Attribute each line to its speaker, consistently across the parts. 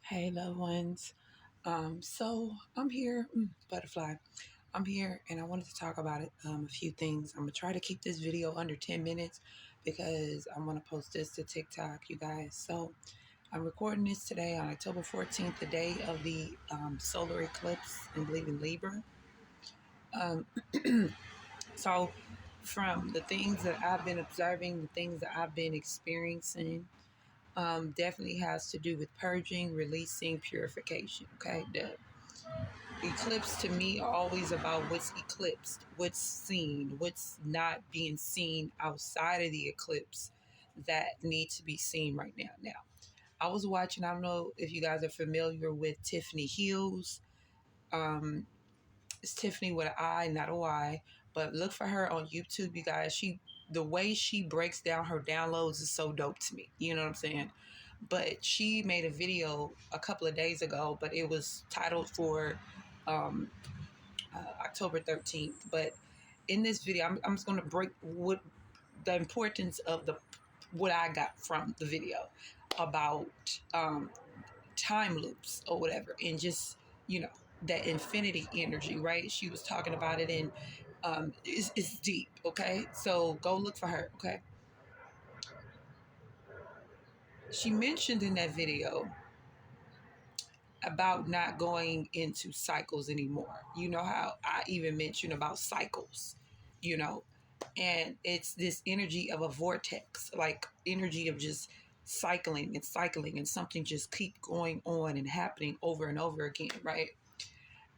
Speaker 1: Hey, loved ones. So I'm here, butterfly. I'm here, and I wanted to talk about a few things. I'm gonna try to keep this video under 10 minutes because I want to post this to TikTok, you guys. So I'm recording this today on October 14th, the day of the solar eclipse, and believe in Libra. Um, so from the things that I've been observing, the things that I've been experiencing, definitely has to do with purging, releasing, purification. Okay, the eclipse to me are always about what's eclipsed, what's seen, what's not being seen outside of the eclipse that need to be seen right now. Now, I was watching. I don't know if you guys are familiar with Tiffany Hills. Um, it's Tiffany with an I, not a Y, but look for her on YouTube, you guys. The way she breaks down her downloads is so dope to me. You know what I'm saying? But she made a video a couple of days ago, but it was titled for um, October 13th. But in this video, I'm just going to break what the importance of what I got from the video about time loops or whatever, and just that infinity energy, right? She was talking about it, and it's deep. Okay, so go look for her. Okay, she mentioned in that video about not going into cycles anymore. You know how I even mentioned about cycles, you know, and it's this energy of a vortex, like energy of just cycling and cycling, and something just keep going on and happening over and over again, right?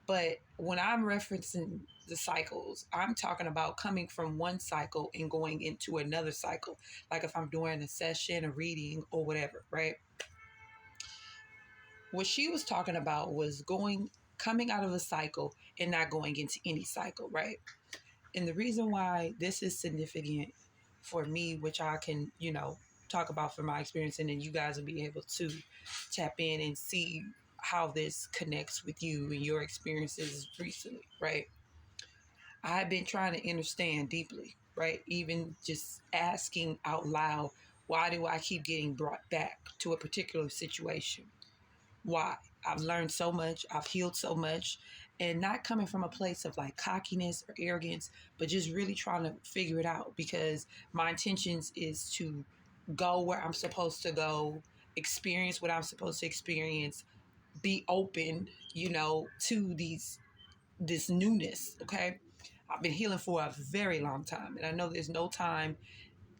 Speaker 1: But when I'm referencing the cycles, I'm talking about coming from one cycle and going into another cycle. Like if I'm doing a session, a reading, or whatever, right? What she was talking about was coming out of a cycle and not going into any cycle, right? And the reason why this is significant for me, which I can, talk about from my experience, and then you guys will be able to tap in and see how this connects with you and your experiences recently, right? I've been trying to understand deeply, right? Even just asking out loud, why do I keep getting brought back to a particular situation? Why? I've learned so much, I've healed so much, and not coming from a place of like cockiness or arrogance, but just really trying to figure it out, because my intentions is to go where I'm supposed to go, experience what I'm supposed to experience, be open, to this newness. Okay. I've been healing for a very long time, and I know there's no time.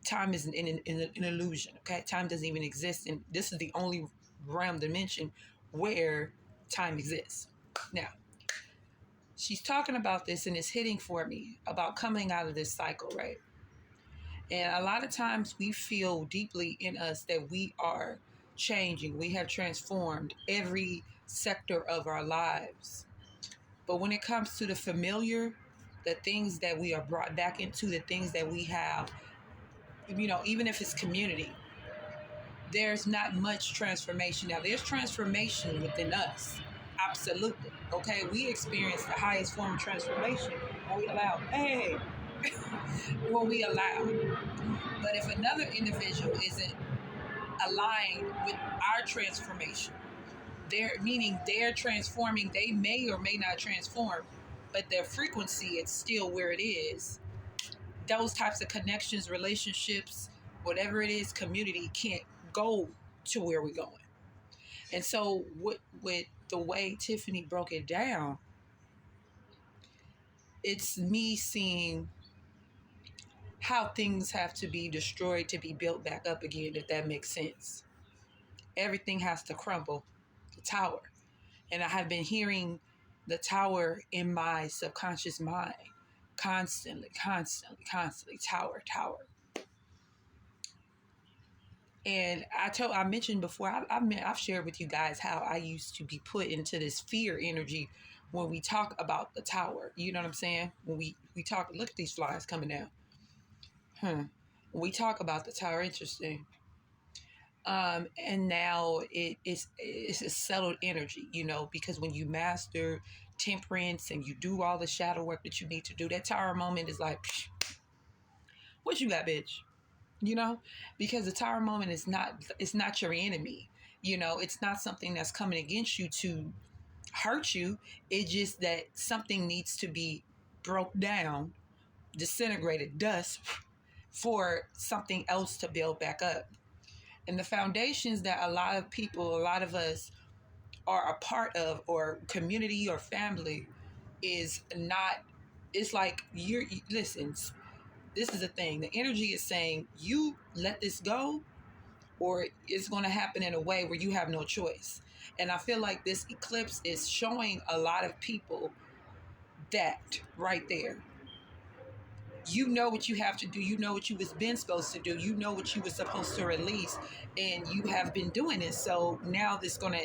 Speaker 1: Time is an illusion. Okay. Time doesn't even exist. And this is the only realm dimension where time exists. Now, she's talking about this, and it's hitting for me about coming out of this cycle, right? And a lot of times we feel deeply in us that we are changing. We have transformed every sector of our lives. But when it comes to the familiar, the things that we are brought back into, the things that we have, even if it's community, there's not much transformation. Now, there's transformation within us. Absolutely. Okay. We experience the highest form of transformation when we allow, when we allow. But if another individual isn't aligned with our transformation, meaning they're transforming, they may or may not transform, but their frequency is still where it is. Those types of connections, relationships, whatever it is, community can't go to where we're going. And so with the way Tiffany broke it down, it's me seeing how things have to be destroyed to be built back up again, if that makes sense. Everything has to crumble, the tower. And I have been hearing the tower in my subconscious mind constantly, tower, tower. And I mentioned before, I've shared with you guys how I used to be put into this fear energy when we talk about the tower. You know what I'm saying? When we talk, look at these flies coming down. When we talk about the tower, interesting. And now it's a settled energy, because when you master temperance and you do all the shadow work that you need to do, that tower moment is like, psh, what you got, bitch? Because the tower moment it's not your enemy. It's not something that's coming against you to hurt you. It's just that something needs to be broke down, disintegrated, dust, for something else to build back up. And the foundations that a lot of people, a lot of us are a part of, or community or family, is not, it's like listen, this is the thing. The energy is saying, you let this go, or it's going to happen in a way where you have no choice. And I feel like this eclipse is showing a lot of people that right there. You know what you have to do. You know what you was been supposed to do. You know what you were supposed to release, and you have been doing it. So now this gonna,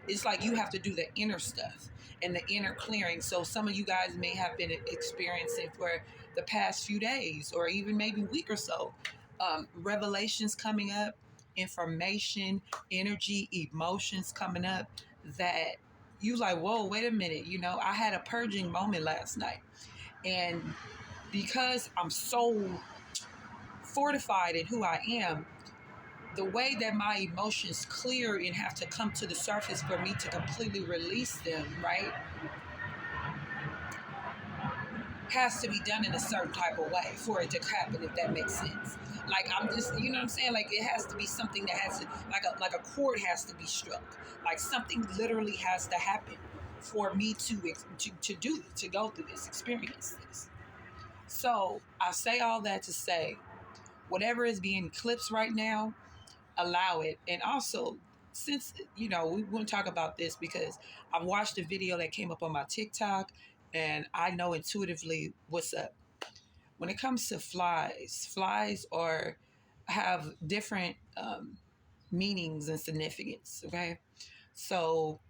Speaker 1: it's like you have to do the inner stuff and the inner clearing. So some of you guys may have been experiencing for the past few days, or even maybe week or so, revelations coming up, information, energy, emotions coming up that you like, whoa, wait a minute. I had a purging moment last night, and because I'm so fortified in who I am, the way that my emotions clear and have to come to the surface for me to completely release them, right, has to be done in a certain type of way for it to happen, if that makes sense. Like, I'm just, you know what I'm saying? Like, it has to be something that has to, like a chord has to be struck. Like, something literally has to happen for me to go through this, experience this. So I say all that to say, whatever is being eclipsed right now, allow it. And also, since, we want to talk about this because I've watched a video that came up on my TikTok, and I know intuitively what's up. When it comes to flies are have different meanings and significance, okay? So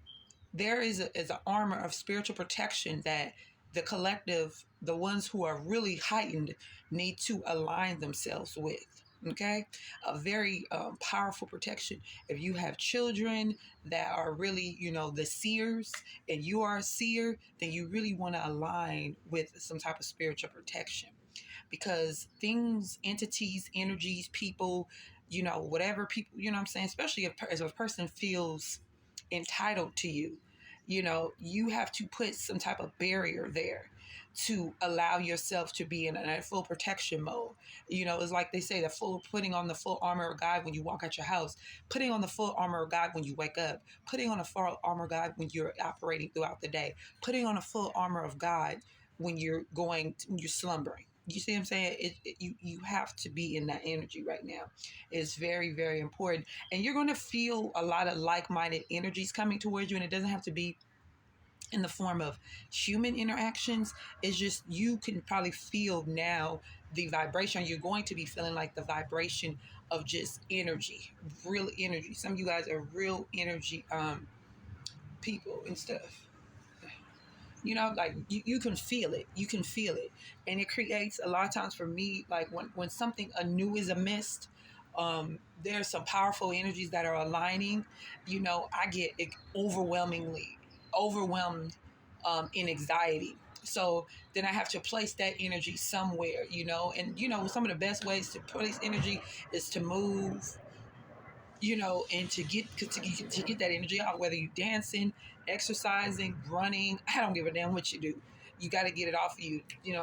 Speaker 1: there is an armor of spiritual protection that the collective, the ones who are really heightened, need to align themselves with. Okay, a very powerful protection. If you have children that are really, the seers, and you are a seer, then you really want to align with some type of spiritual protection, because things, entities, energies, people, whatever people, what I'm saying, especially if a person feels entitled to you, you have to put some type of barrier there to allow yourself to be in a full protection mode. It's like they say, putting on the full armor of God when you walk out your house, putting on the full armor of God when you wake up, putting on the full armor of God when you're operating throughout the day, putting on a full armor of God when when you're slumbering. You see what I'm saying? You have to be in that energy right now. It's very, very important. And you're going to feel a lot of like-minded energies coming towards you. And it doesn't have to be in the form of human interactions. It's just, you can probably feel now the vibration. You're going to be feeling like the vibration of just energy, real energy. Some of you guys are real energy people and stuff. Like you can feel it. You can feel it. And it creates, a lot of times for me, like when something anew is amidst, there's some powerful energies that are aligning. I get overwhelmingly overwhelmed in anxiety. So then I have to place that energy somewhere, and some of the best ways to place energy is to move, and to get that energy out, whether you dancing, exercising, running, I don't give a damn what you do. You got to get it off of you.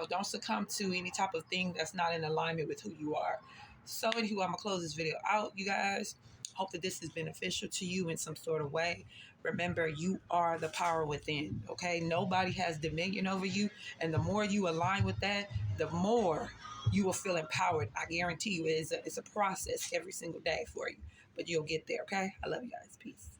Speaker 1: Don't succumb to any type of thing that's not in alignment with who you are. So anywho, I'm gonna close this video out, you guys. Hope that this is beneficial to you in some sort of way. Remember, you are the power within. Okay, nobody has dominion over you, and the more you align with that, the more you will feel empowered. I guarantee you, it's a process every single day for you, but you'll get there. Okay, I love you guys. Peace.